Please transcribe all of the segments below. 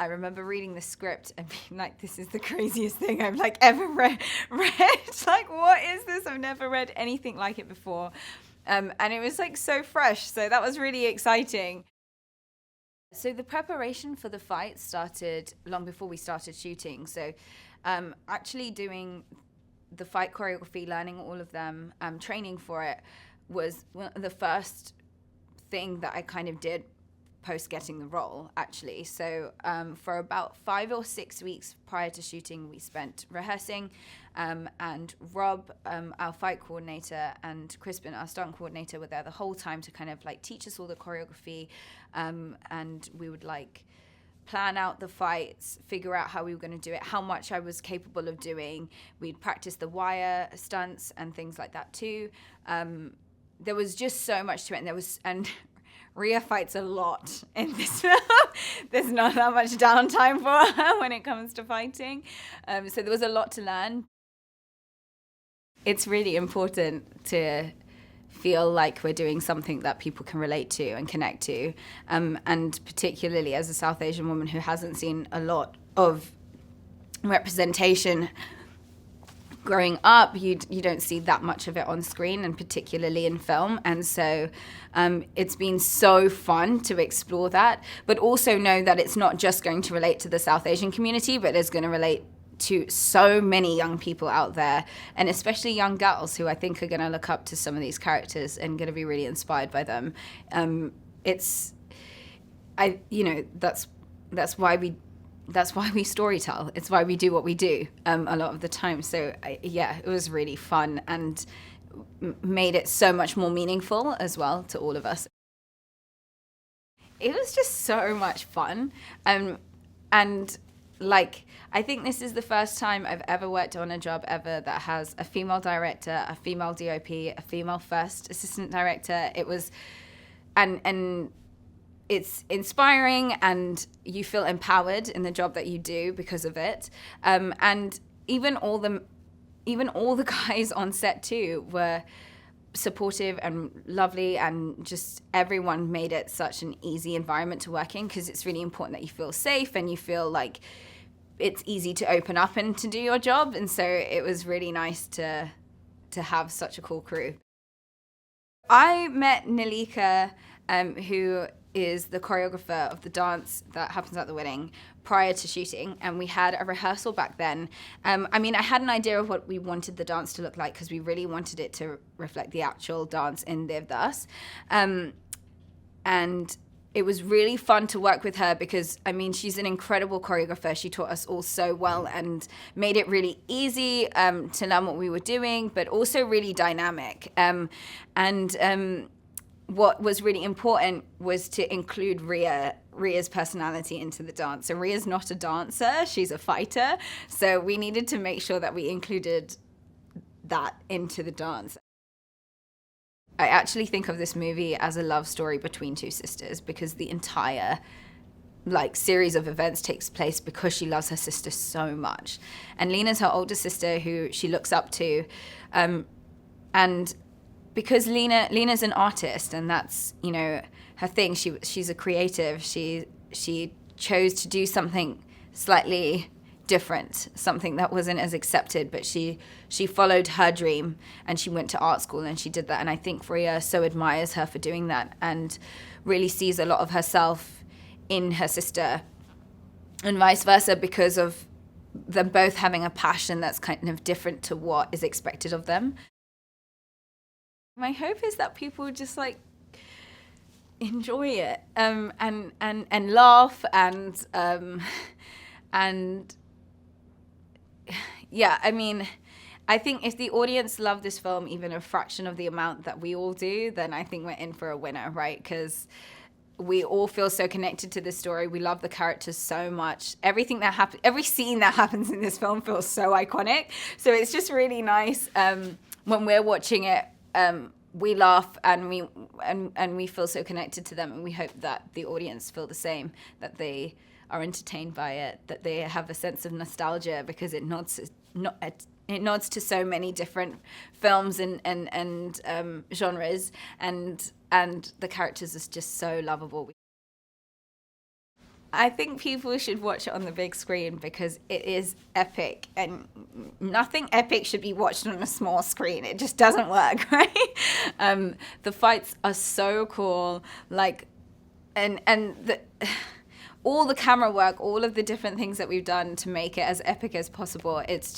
I remember reading the script and being like, this is the craziest thing I've like ever read. Like, what is this? I've never read anything like it before. And it was like so fresh. So that was really exciting. So the preparation for the fight started long before we started shooting. So actually doing the fight choreography, learning all of them, training for it was the first thing that I kind of did post getting the role, actually. So for about 5 or 6 weeks prior to shooting, we spent rehearsing, and Rob, our fight coordinator, and Crispin, our stunt coordinator, were there the whole time to kind of like teach us all the choreography, and we would like plan out the fights, figure out how we were going to do it, how much I was capable of doing. We'd practice the wire stunts and things like that too. There was just so much to it, and Rhea fights a lot in this film. There's not that much downtime for her when it comes to fighting. So there was a lot to learn. It's really important to feel like we're doing something that people can relate to and connect to. And particularly as a South Asian woman who hasn't seen a lot of representation growing up, you don't see that much of it on screen, and particularly in film. And so it's been so fun to explore that, but also know that it's not just going to relate to the South Asian community, but it's going to relate to so many young people out there, and especially young girls who I think are going to look up to some of these characters and going to be really inspired by them. That's why we storytell. It's why we do what we do a lot of the time. So it was really fun and made it so much more meaningful as well to all of us. It was just so much fun. And like, I think this is the first time I've ever worked on a job ever that has a female director, a female DOP, a female first assistant director. It was, and it's inspiring, and you feel empowered in the job that you do because of it. And even all the guys on set too were supportive and lovely, and just everyone made it such an easy environment to work in, because it's really important that you feel safe and you feel like it's easy to open up and to do your job. And so it was really nice to have such a cool crew. I met Nalika, who is the choreographer of the dance that happens at the wedding, prior to shooting, and we had a rehearsal back then. I had an idea of what we wanted the dance to look like, because we really wanted it to reflect the actual dance in Devdas. And it was really fun to work with her, because, she's an incredible choreographer. She taught us all so well and made it really easy to learn what we were doing, but also really dynamic. What was really important was to include Rhea's personality into the dance. So Rhea's not a dancer, she's a fighter. So we needed to make sure that we included that into the dance. I actually think of this movie as a love story between two sisters, because the entire series of events takes place because she loves her sister so much. And Lena's her older sister, who she looks up to. And because Lena's an artist, and that's, her thing. She's a creative. She chose to do something slightly different, something that wasn't as accepted, but she followed her dream, and she went to art school and she did that. And I think Rhea so admires her for doing that, and really sees a lot of herself in her sister, and vice versa, because of them both having a passion that's kind of different to what is expected of them. My hope is that people just enjoy it, and laugh, and yeah, I think if the audience love this film even a fraction of the amount that we all do, then I think we're in for a winner, right? Because we all feel so connected to this story. We love the characters so much. Everything that happens, every scene that happens in this film feels so iconic. So it's just really nice when we're watching it. We laugh, and we feel so connected to them, and we hope that the audience feel the same, that they are entertained by it, that they have a sense of nostalgia, because it nods to so many different films and genres, and the characters are just so lovable. I think people should watch it on the big screen because it is epic, and nothing epic should be watched on a small screen. It just doesn't work, right? The fights are so cool, like, and all the camera work, all of the different things that we've done to make it as epic as possible. It's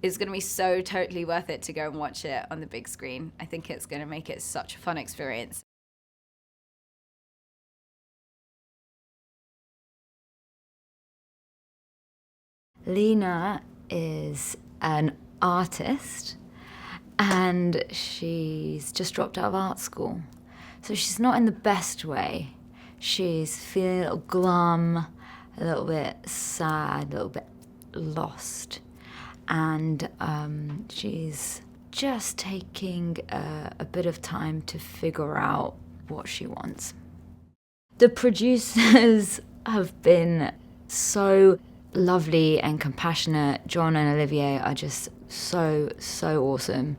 going to be so totally worth it to go and watch it on the big screen. I think it's going to make it such a fun experience. Lena is an artist and she's just dropped out of art school. So she's not in the best way. She's feeling a little glum, a little bit sad, a little bit lost. And she's just taking a bit of time to figure out what she wants. The producers have been so lovely and compassionate. John and Olivier are just so awesome.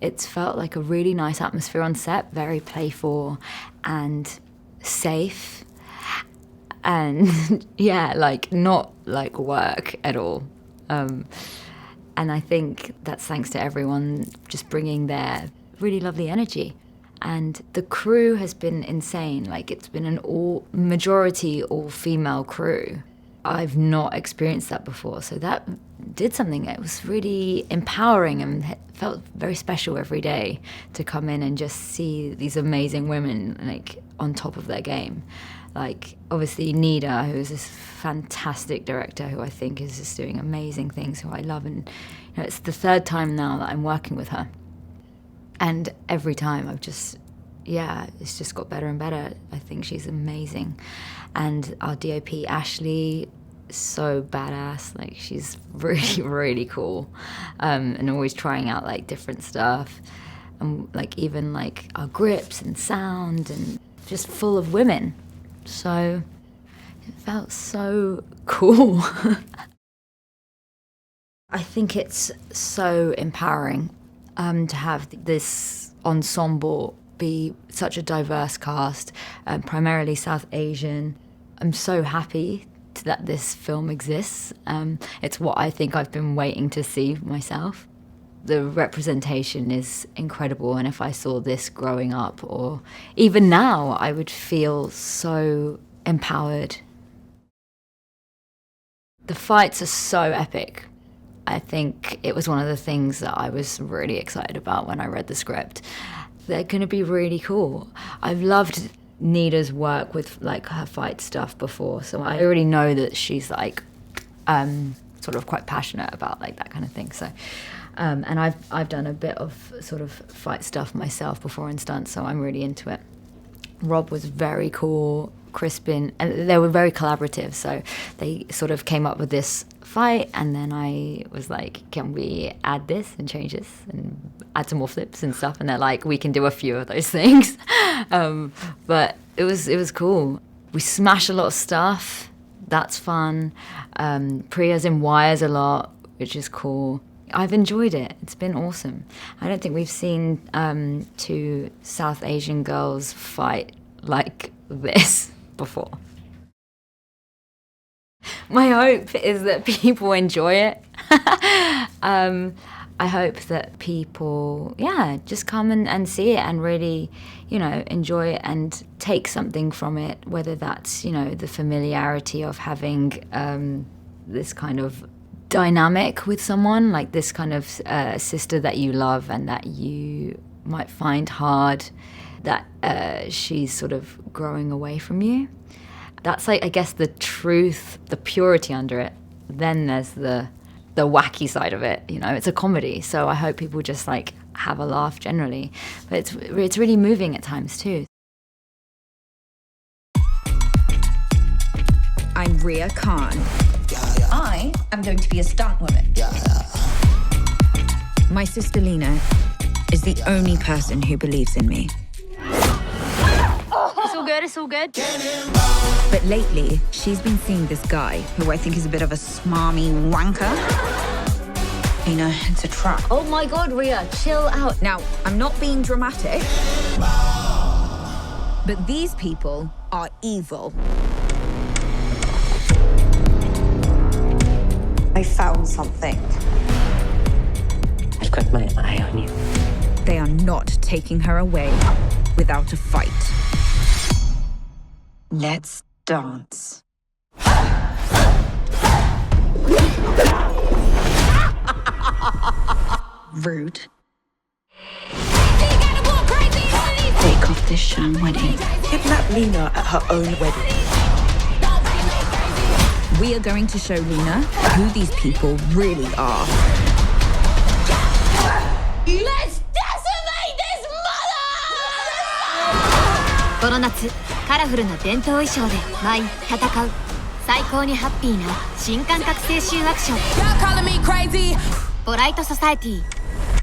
It's felt like a really nice atmosphere on set, very playful and safe, and yeah, like not like work at all. And I think that's thanks to everyone just bringing their really lovely energy. And the crew has been insane. Like, it's been an majority all-female crew. I've not experienced that before, so that did something. It was really empowering and it felt very special every day to come in and just see these amazing women, like, on top of their game. Like, obviously Nida, who's this fantastic director who I think is just doing amazing things, who I love, and it's the third time now that I'm working with her. And every time I've just, it's just got better and better. I think she's amazing. And our DOP, Ashley, so badass. Like, she's really, really cool. And always trying out, like, different stuff. And, like, even, like, our grips and sound, and just full of women. So it felt so cool. I think it's so empowering to have this ensemble be such a diverse cast, primarily South Asian. I'm so happy that this film exists. It's what I think I've been waiting to see myself. The representation is incredible, and if I saw this growing up or even now, I would feel so empowered. The fights are so epic. I think it was one of the things that I was really excited about when I read the script. They're going to be really cool. I've loved Nida's work with, like, her fight stuff before, so I already know that she's, like, sort of quite passionate about, like, that kind of thing. So, and I've done a bit of sort of fight stuff myself before in stunts, so I'm really into it. Rob was very cool. Crispin, and they were very collaborative, so they sort of came up with this fight, and then I was like, can we add this and change this and add some more flips and stuff, and they're like, we can do a few of those things. But it was cool. We smash a lot of stuff, that's fun. Priya's in wires a lot, which is cool. I've enjoyed it. It's been awesome. I don't think we've seen two South Asian girls fight like this before. My hope is that people enjoy it. I hope that people, just come and see it and really, enjoy it and take something from it, whether that's, the familiarity of having this kind of dynamic with someone, like this kind of sister that you love and that you might find hard, that she's sort of growing away from you. That's, like, I guess, the truth, the purity under it. Then there's the wacky side of it, it's a comedy, so I hope people just, like, have a laugh generally. But it's really moving at times too. I'm Ria Khan. I am going to be a stunt woman. My sister Lena is the only person who believes in me. It's all good. But lately, she's been seeing this guy, who I think is a bit of a smarmy wanker. It's a trap. Oh my God, Ria, chill out. Now, I'm not being dramatic, but these people are evil. I found something. I've got my eye on you. They are not taking her away without a fight. Let's dance. Rude. Break off this sham wedding. Kidnap Lena at her own wedding. We are going to show Lena who these people really are. Let's decimate this mother! この夏カラフルな伝統衣装で舞い戦う最高にハッピーな新感覚青春アクション Y'all calling me crazy? ポライトソサエティ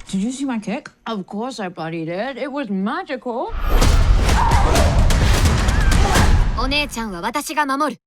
Did you see my kick? Of course I bloody did. It was magical. お姉ちゃんは私が守る